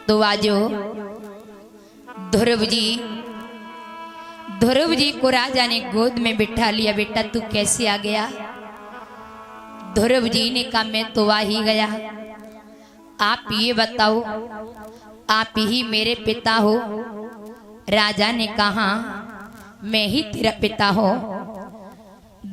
तो आजो ध्रुव जी को राजा ने गोद में बिठा लिया। बेटा तू कैसे आ गया? ध्रुव जी ने कहा मैं तो आ ही गया। आप ये बताओ, आप ही मेरे पिता हो? राजा ने कहा मैं ही तेरा पिता हूँ।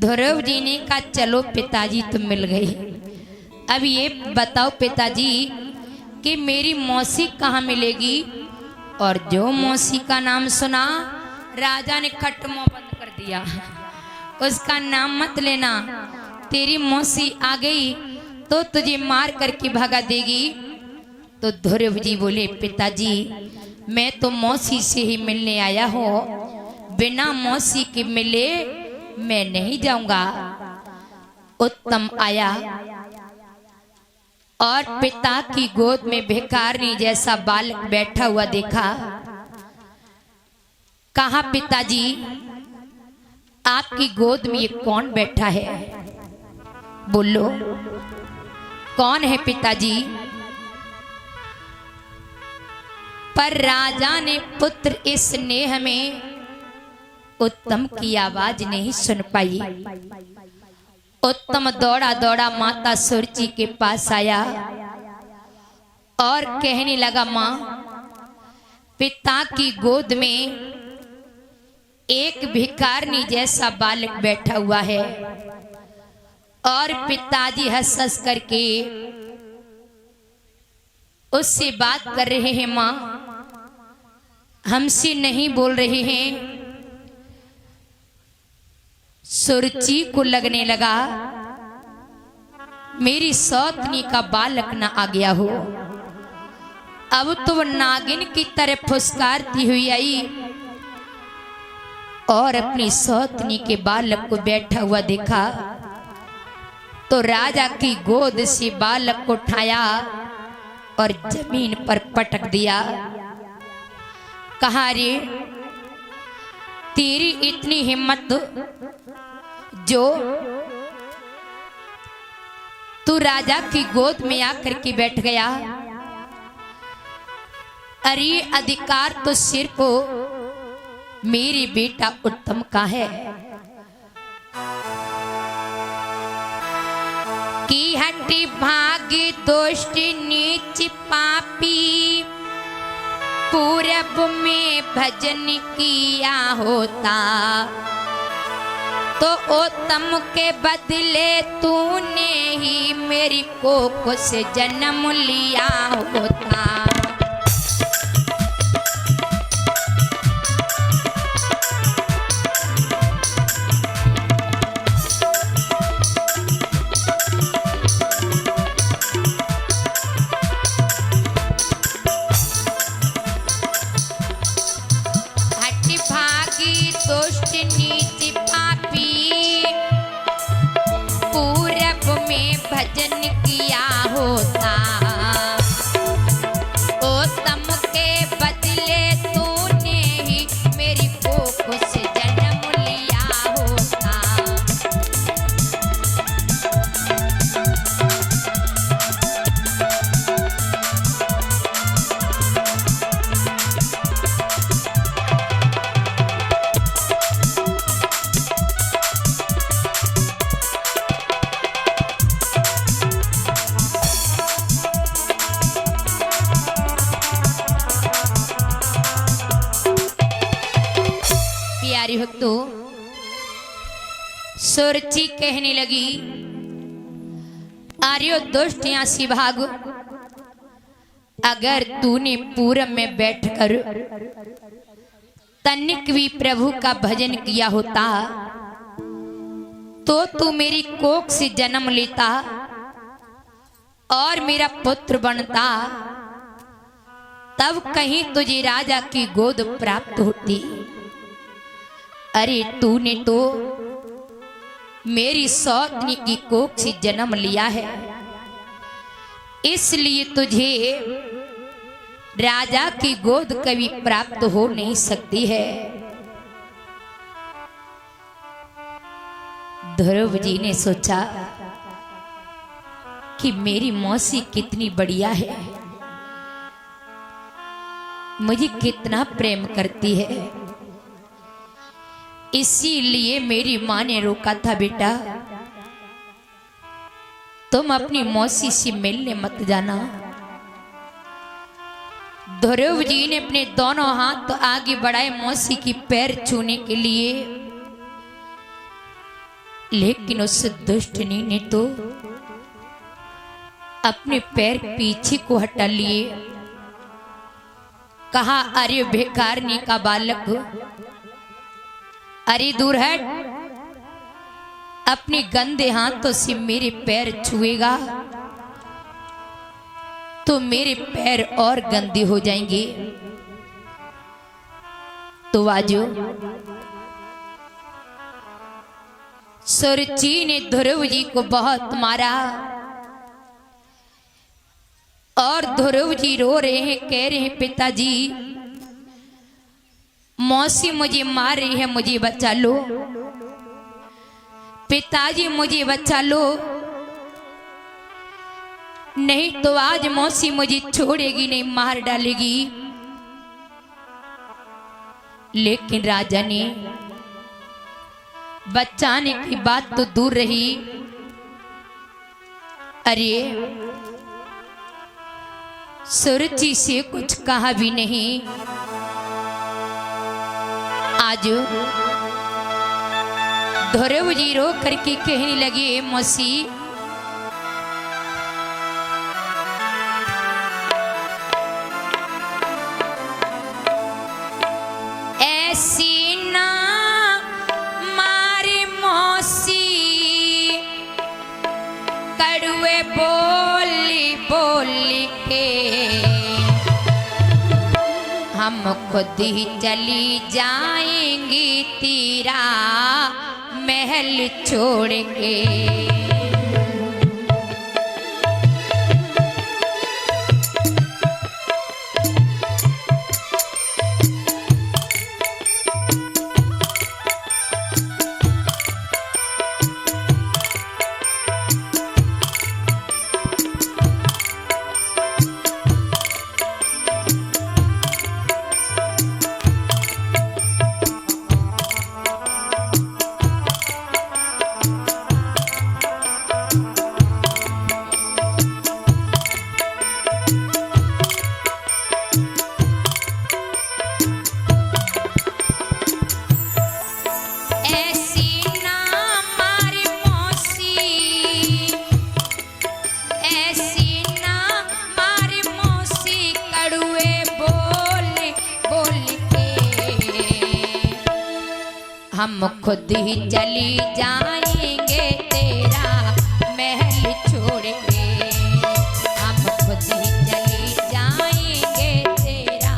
ध्रुव जी ने कहा चलो पिताजी तुम मिल गई। अब ये बताओ पिताजी कि मेरी मौसी कहाँ मिलेगी? और जो मौसी का नाम सुना राजा ने खट मुंह बंद कर दिया। उसका नाम मत लेना, तेरी मौसी आ गई तो तुझे मार करके भगा देगी। तो ध्रुव जी बोले पिताजी मैं तो मौसी से ही मिलने आया हूँ, बिना मौसी के मिले मैं नहीं जाऊंगा। उत्तम आया और पिता की गोद में भिखारी जैसा बालक बैठा हुआ देखा। कहा पिताजी आपकी गोद में ये कौन बैठा है? बोलो कौन है पिताजी? पर राजा ने पुत्र इस स्नेह में उत्तम की आवाज नहीं सुन पाई। उत्तम दौड़ा दौड़ा माता सुरची के पास आया और कहने लगा मां, पिता की गोद में एक भिखारी जैसा बालक बैठा हुआ है और पिताजी हंस हंस करके उससे बात कर रहे हैं। मां हमसे नहीं बोल रहे हैं। सुरची को लगने लगा मेरी सौतनी का बालक न आ गया हो। अब तो नागिन की तरह फुसकारती हुई आई और अपनी सौतनी के बालक को बैठा हुआ देखा तो राजा की गोद से बालक को उठाया और जमीन पर पटक दिया। कहा रे तेरी इतनी हिम्मत जो तू राजा की गोद में आकर के बैठ गया? अरे अधिकार तो सिर्फ मेरी बेटा उत्तम का है कि हटी भागी दुष्ट नीच पापी पूरब में भजन किया होता तो उत्तम के बदले तूने ही मेरी कोख से जन्म लिया होता। भजन किया होता उत्तम के बदले तूने ही मेरी कोख से जन्म लिया होता। भक्तो सुरची कहने लगी आर्यो दुष्ट यहाँ से भाग। अगर तूने पूरब में बैठकर तनिक भी प्रभु का भजन किया होता तो तू मेरी कोख से जन्म लेता और मेरा पुत्र बनता, तब कहीं तुझे राजा की गोद प्राप्त होती। अरे तूने तो मेरी सौतनी की कोख से जन्म लिया है, इसलिए तुझे राजा की गोद कभी प्राप्त हो नहीं सकती है। ध्रुव जी ने सोचा कि मेरी मौसी कितनी बढ़िया है, मुझे कितना प्रेम करती है, इसीलिए मेरी माँ ने रोका था, बेटा तुम अपनी मौसी से मिलने मत जाना। ध्रुव जी ने अपने दोनों हाथ तो आगे बढ़ाए मौसी की पैर छूने के लिए, लेकिन उस दुष्टनी ने तो अपने पैर पीछे को हटा लिए। कहा, अरे भिखारनी का बालक, अरे दूर हट, अपने गंदे हाथों से मेरे पैर छुएगा तो मेरे पैर और गंदे हो जाएंगे। तो आजो सुरुचि ने ध्रुव जी को बहुत मारा और ध्रुव जी रो रहे हैं, कह रहे हैं पिताजी मौसी मुझे मार रही है, मुझे बचा लो, पिताजी मुझे बचा लो, नहीं तो आज मौसी मुझे छोड़ेगी नहीं, मार डालेगी। लेकिन राजा ने बचाने की बात तो दूर रही, अरे सुरुचि से कुछ कहा भी नहीं। आज ध्रुव जी रो करके कहने लगे, मौसी ऐसी ना मारी मौसी, कड़वे बोली बोली के हम खुद ही चली जाएंगी तेरा महल छोड़ के। हम खुद ही चली जाएंगे तेरा महल छोड़ के, हम खुद ही चली जाएंगे तेरा।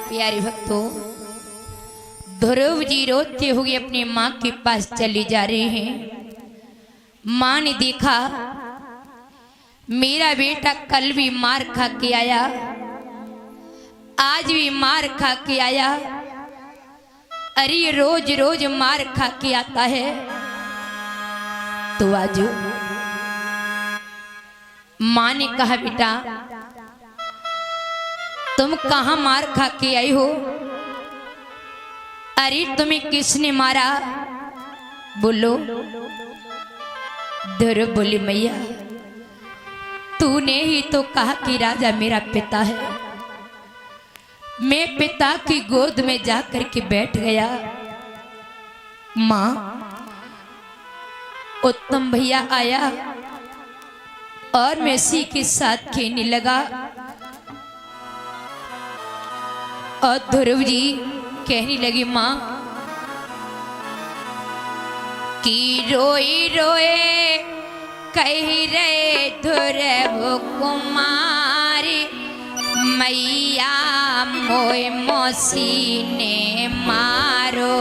प्यारे भक्तों, ध्रुव जी रोते हुए अपनी माँ के पास चले जा रहे हैं। माँ ने देखा मेरा बेटा कल भी मार खा के आया, आज भी मार खा के आया, अरे रोज रोज मार खा के आता है। तो आजो माँ ने कहा, बेटा तुम कहां मार खा के आई हो? अरे तुम्हें किसने मारा? बोलो। ध्रुव बोली, मैया तूने ही तो कहा कि राजा मेरा पिता है, मैं पिता की गोद में जाकर के बैठ गया। माँ, उत्तम भैया आया और मैं इसी के साथ खेलने लगा और ध्रुव जी कहने लगी, माँ कि रोई रोए कह रहे ध्रुव कुमारी, मैया मोय मौसी ने मारो।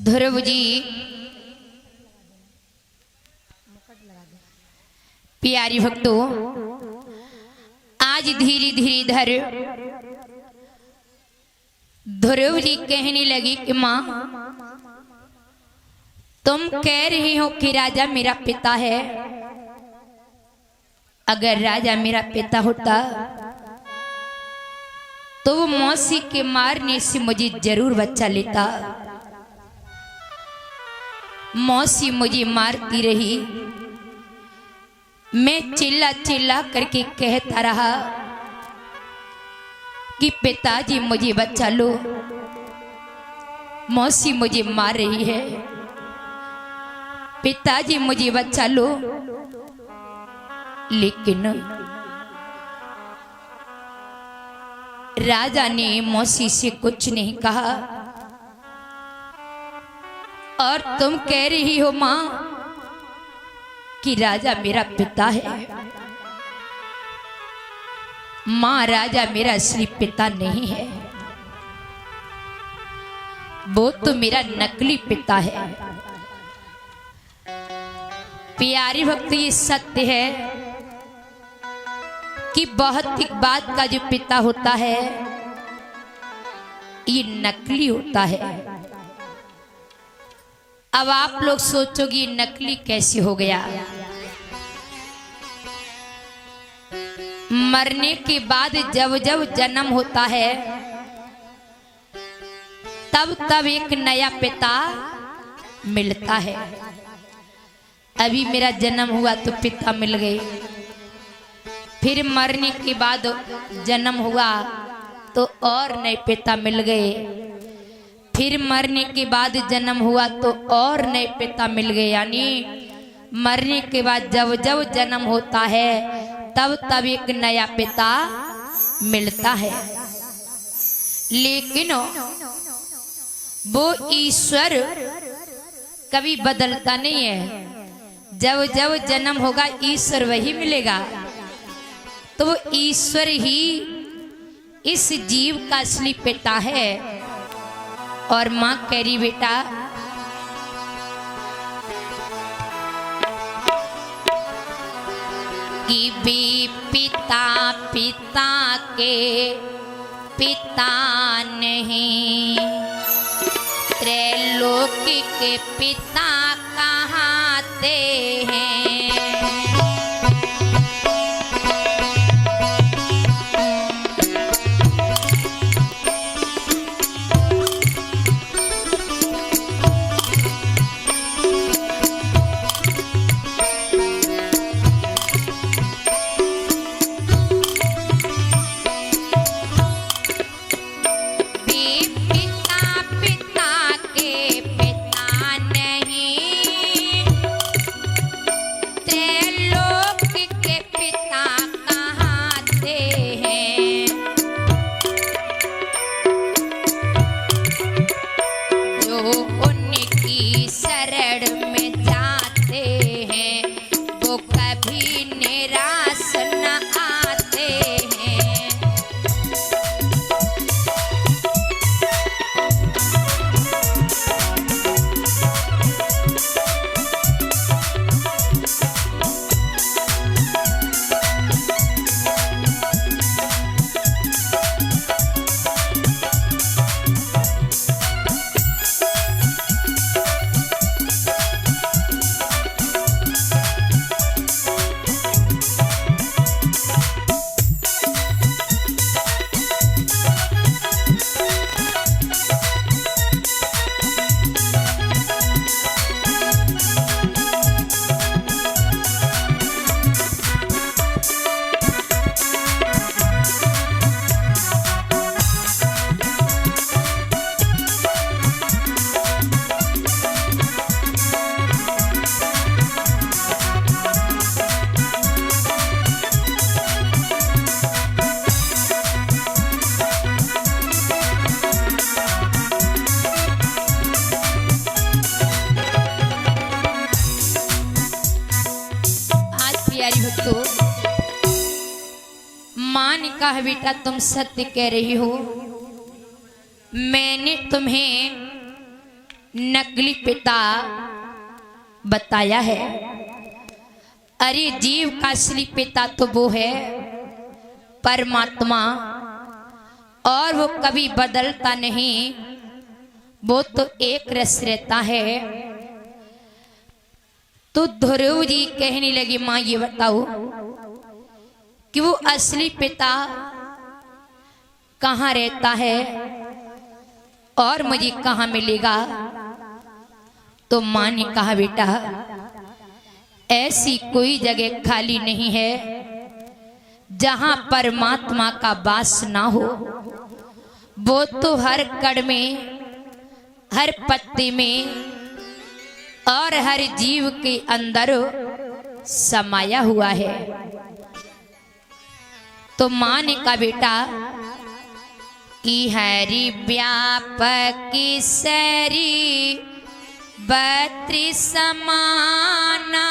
ध्रुव जी प्यारी भक्तों, आज धीरे धीरे इधर ध्रुव जी कहने लगी कि माँ तुम कह रही हो कि राजा मेरा पिता है, अगर राजा मेरा पिता होता तो वो मौसी के मारने से मुझे जरूर बच्चा लेता। मौसी मुझे मारती रही, मैं चिल्ला चिल्ला करके कहता रहा कि पिताजी मुझे बचा लो, मौसी मुझे मार रही है, पिताजी मुझे बचा लो। लेकिन राजा ने मौसी से कुछ नहीं कहा। और तुम कह रही हो मां कि राजा मेरा पिता है। मां, राजा मेरा असली पिता नहीं है, वो तो मेरा नकली पिता है। प्यारी भक्त, ये सत्य है कि भौतिक बात का जो पिता होता है ये नकली होता है। अब आप लोग सोचोगे ये नकली कैसे हो गया? मरने के बाद जब जब जन्म होता है तब तब एक नया पिता मिलता है। अभी मेरा जन्म हुआ तो पिता मिल गए, फिर मरने के बाद जन्म हुआ तो और नए पिता मिल गए, फिर मरने के बाद जन्म हुआ तो और नए पिता मिल गए। यानी मरने के बाद जब जब जन्म होता है तब तब एक नया पिता मिलता है। लेकिन वो ईश्वर कभी बदलता नहीं है। जब जब जन्म होगा ईश्वर वही मिलेगा। तो वो ईश्वर ही इस जीव का असली पिता है। और मां कह रही बेटा कि भी पिता पिता के पिता नहीं, त्रैलोक के पिता कहाते हैं। मां ने कहा बेटा तुम सत्य कह रही हो, मैंने तुम्हें नकली पिता बताया है। अरे जीव का असली पिता तो वो है परमात्मा, और वो कभी बदलता नहीं, वो तो एक रस रहता है। तो ध्रुव जी कहने लगे मां ये बताओ कि वो असली पिता कहाँ रहता है और मुझे कहाँ मिलेगा। तो मां ने कहा बेटा ऐसी कोई जगह खाली नहीं है जहां परमात्मा का वास ना हो। वो तो हर कड़ में, हर पत्ते में और हर जीव के अंदर समाया हुआ है। तो माँ ने कहा बेटा कि हरि व्यापकी सरी बत्री समाना,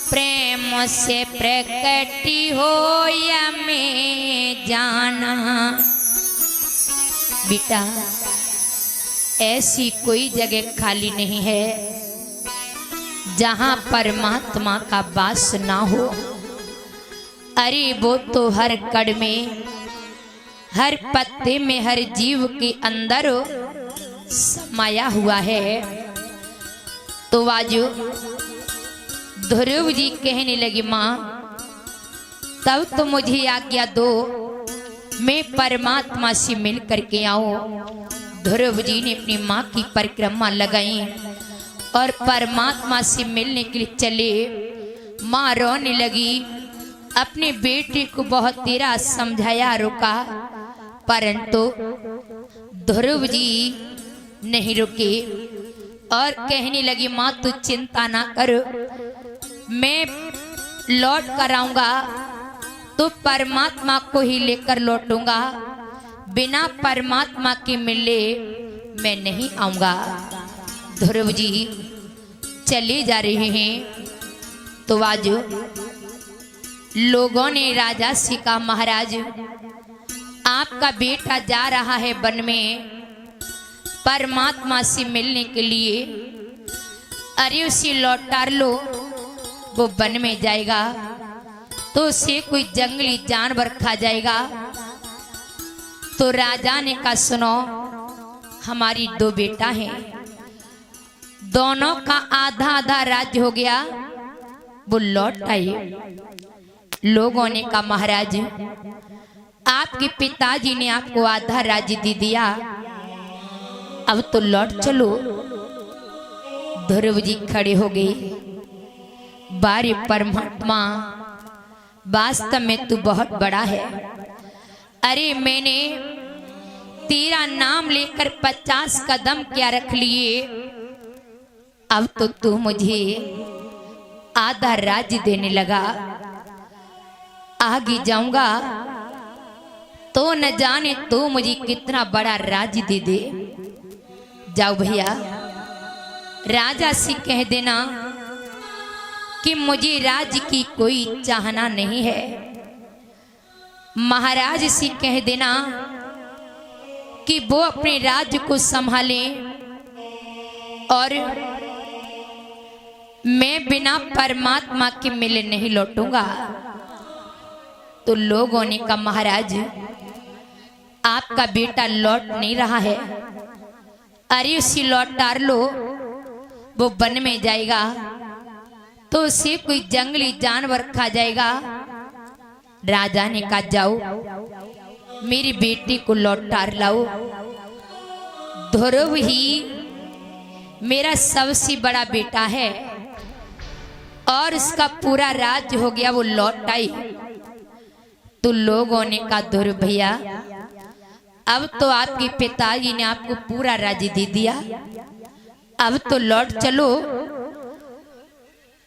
प्रेम से प्रकटी हो या में जाना। बेटा ऐसी कोई जगह खाली नहीं है जहां परमात्मा का वास ना हो। अरे वो तो हर कड़ में, हर पत्ते में, हर जीव के अंदर समाया हुआ है। तो आज ध्रुव जी कहने लगी माँ तब तो मुझे आज्ञा दो, मैं परमात्मा से मिल करके आऊं। ध्रुव जी ने अपनी माँ की परिक्रमा लगाई और परमात्मा से मिलने के लिए चले। माँ रोने लगी, अपने बेटे को बहुत तेरा समझाया, रोका, परंतु ध्रुव जी नहीं रुके और कहने लगी माँ तू चिंता ना कर, मैं लौट कर आऊंगा तो परमात्मा को ही लेकर लौटूंगा, बिना परमात्मा के मिले मैं नहीं आऊंगा। ध्रुव जी चले जा रहे हैं। तो आज लोगों ने राजा से कहा महाराज आपका बेटा जा रहा है वन में परमात्मा से मिलने के लिए, अरे उसे लौटा लो, वो वन में जाएगा तो उसे कोई जंगली जानवर खा जाएगा। तो राजा ने कहा सुनो, हमारी दो बेटा हैं, दोनों का आधा आधा राज्य हो गया, वो लौट आए। लोगों ने कहा महाराज आपके पिताजी ने आपको आधा राज्य दे दिया, अब तो लौट चलो। ध्रुव जी खड़े हो गए, बारे परमात्मा वास्तव में तू बहुत बड़ा है। अरे मैंने तेरा नाम लेकर 50 कदम क्या रख लिए, अब तो तू मुझे आधा राज्य देने लगा, आगे जाऊंगा तो न जाने तू मुझे कितना बड़ा राज्य दे दे। जाओ भैया राजा से कह देना कि मुझे राज्य की कोई चाहना नहीं है। महाराज से कह देना कि वो अपने राज्य को संभालें और मैं बिना परमात्मा के मिले नहीं लौटूंगा। तो लोगों ने कहा महाराज आपका बेटा लौट नहीं रहा है, अरे उसे लौटा लो, वो वन में जाएगा तो उसे कोई जंगली जानवर खा जाएगा। राजा ने कहा जाओ मेरी बेटी को लौटा लाओ, ध्रुव ही मेरा सबसे बड़ा बेटा है और उसका पूरा राज्य हो गया, वो लौट आई। तो लोगों ने कहा ध्रुव भैया अब तो आपके पिताजी ने आपको पूरा राज्य दे दिया, अब तो लौट चलो।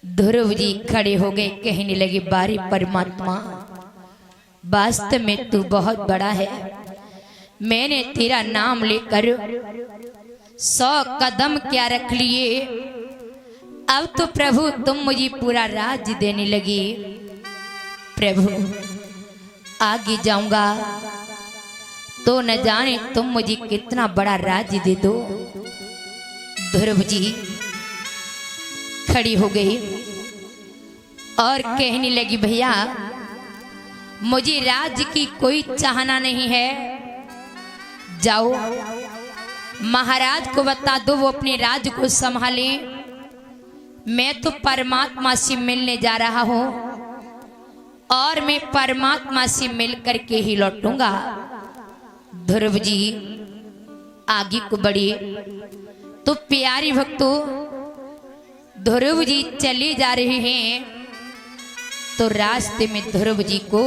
ध्रुव जी खड़े हो गए, कहने लगे बारी परमात्मा वास्तव में तू बहुत बड़ा है, मैंने तेरा नाम लेकर 100 कदम क्या रख लिए, अब तो प्रभु तुम मुझे पूरा राज्य देने लगे। प्रभु आगे जाऊंगा तो न जाने तुम मुझे कितना बड़ा राज्य दे दो। ध्रुव जी खड़ी हो गई और कहने लगी भैया मुझे राज्य की कोई चाहना नहीं है, जाओ महाराज को बता दो वो अपने राज्य को संभाले, मैं तो परमात्मा से मिलने जा रहा हूं और मैं परमात्मा से मिल करके ही लौटूंगा। ध्रुव जी आगे को बढ़ी तो प्यारी भक्तों ध्रुव जी चले जा रहे हैं तो रास्ते में ध्रुव जी को